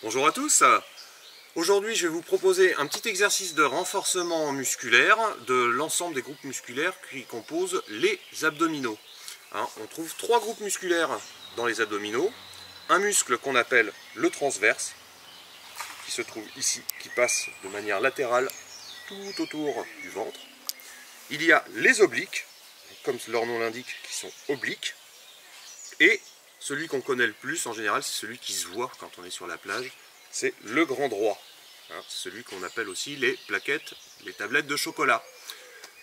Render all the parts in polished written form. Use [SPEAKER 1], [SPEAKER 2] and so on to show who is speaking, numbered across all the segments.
[SPEAKER 1] Bonjour à tous. Aujourd'hui, je vais vous proposer un petit exercice de renforcement musculaire de l'ensemble des groupes musculaires qui composent les abdominaux. On trouve trois groupes musculaires dans les abdominaux. Un muscle qu'on appelle le transverse, qui se trouve ici, qui passe de manière latérale tout autour du ventre. Il y a les obliques, comme leur nom l'indique, qui sont obliques. Et celui qu'on connaît le plus en général, c'est celui qui se voit quand on est sur la plage, c'est le grand droit. C'est celui qu'on appelle aussi les plaquettes, les tablettes de chocolat.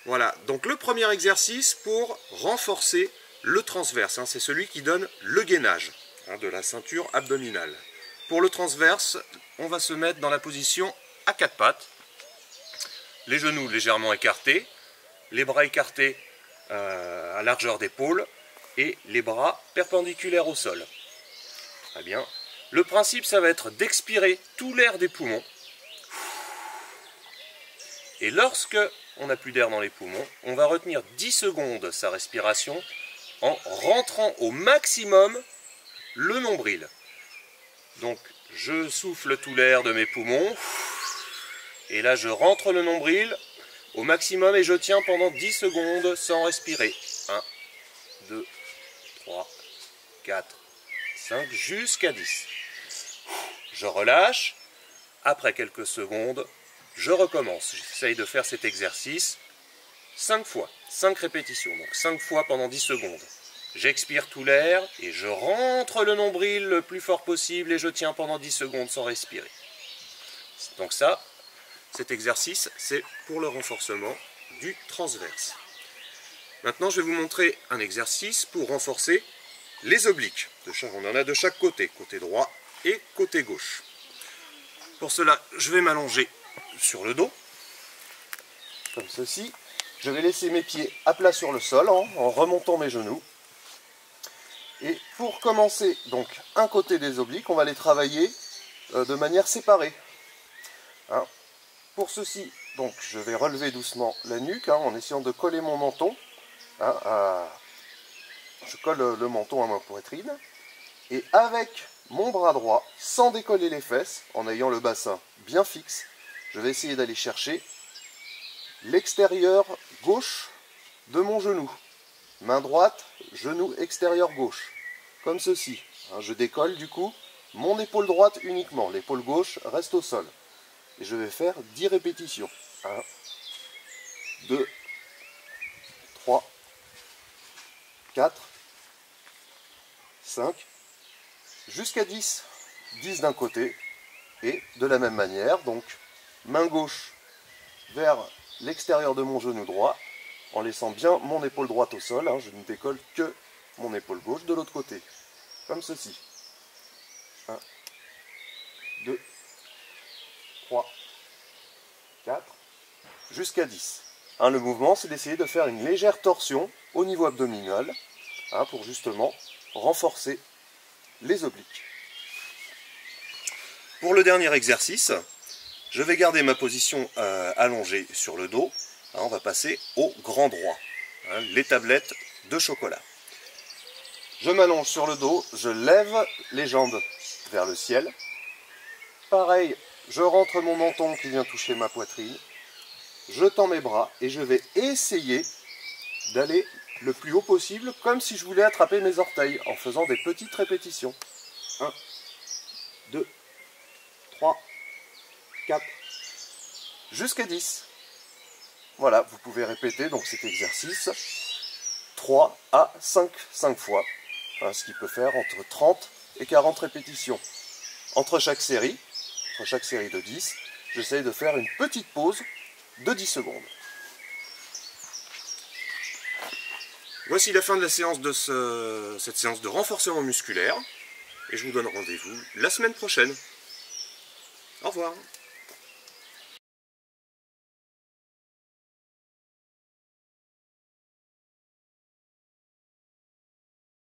[SPEAKER 1] Voilà, donc le premier exercice pour renforcer le transverse, c'est celui qui donne le gainage de la ceinture abdominale. Pour le transverse, on va se mettre dans la position à quatre pattes, les genoux légèrement écartés, les bras écartés à largeur d'épaule, et les bras perpendiculaires au sol. Très bien. Le principe, ça va être d'expirer tout l'air des poumons. Et lorsque on n'a plus d'air dans les poumons, on va retenir 10 secondes sa respiration en rentrant au maximum le nombril. Donc, je souffle tout l'air de mes poumons. Et là, je rentre le nombril au maximum et je tiens pendant 10 secondes sans respirer. 1, 2, 3, 4, 5, jusqu'à 10. Je relâche. Après quelques secondes, je recommence. J'essaye de faire cet exercice 5 fois, 5 répétitions. Donc 5 fois pendant 10 secondes. J'expire tout l'air et je rentre le nombril le plus fort possible et je tiens pendant 10 secondes sans respirer. Donc ça, cet exercice, c'est pour le renforcement du transverse. Maintenant, je vais vous montrer un exercice pour renforcer les obliques. On en a de chaque côté, côté droit et côté gauche. Pour cela, je vais m'allonger sur le dos, comme ceci. Je vais laisser mes pieds à plat sur le sol en remontant mes genoux. Et pour commencer, donc, un côté des obliques, on va les travailler de manière séparée. Pour ceci, donc, je vais relever doucement la nuque en essayant de coller mon menton. Je colle le menton à ma poitrine et avec mon bras droit, sans décoller les fesses, en ayant le bassin bien fixe, je vais essayer d'aller chercher l'extérieur gauche de mon genou. Main droite, genou extérieur gauche, comme ceci. Je décolle du coup mon épaule droite uniquement, l'épaule gauche reste au sol. Et je vais faire 10 répétitions. 1, 2, 3, 4, 5, jusqu'à 10. 10 d'un côté, et de la même manière, donc main gauche vers l'extérieur de mon genou droit, en laissant bien mon épaule droite au sol, je ne décolle que mon épaule gauche de l'autre côté, comme ceci. 1, 2, 3, 4, jusqu'à 10. Le mouvement, c'est d'essayer de faire une légère torsion au niveau abdominal, pour justement renforcer les obliques. Pour le dernier exercice, je vais garder ma position allongée sur le dos. On va passer au grand droit, les tablettes de chocolat. Je m'allonge sur le dos, je lève les jambes vers le ciel. Pareil, je rentre mon menton qui vient toucher ma poitrine. Je tends mes bras et je vais essayer d'aller le plus haut possible, comme si je voulais attraper mes orteils, en faisant des petites répétitions. 1, 2, 3, 4, jusqu'à 10. Voilà, vous pouvez répéter donc cet exercice 3 à 5 fois, ce qui peut faire entre 30 et 40 répétitions. Entre chaque série de 10, j'essaye de faire une petite pause de 10 secondes. Voici la fin de la séance cette séance de renforcement musculaire. Et je vous donne rendez-vous la semaine prochaine. Au revoir.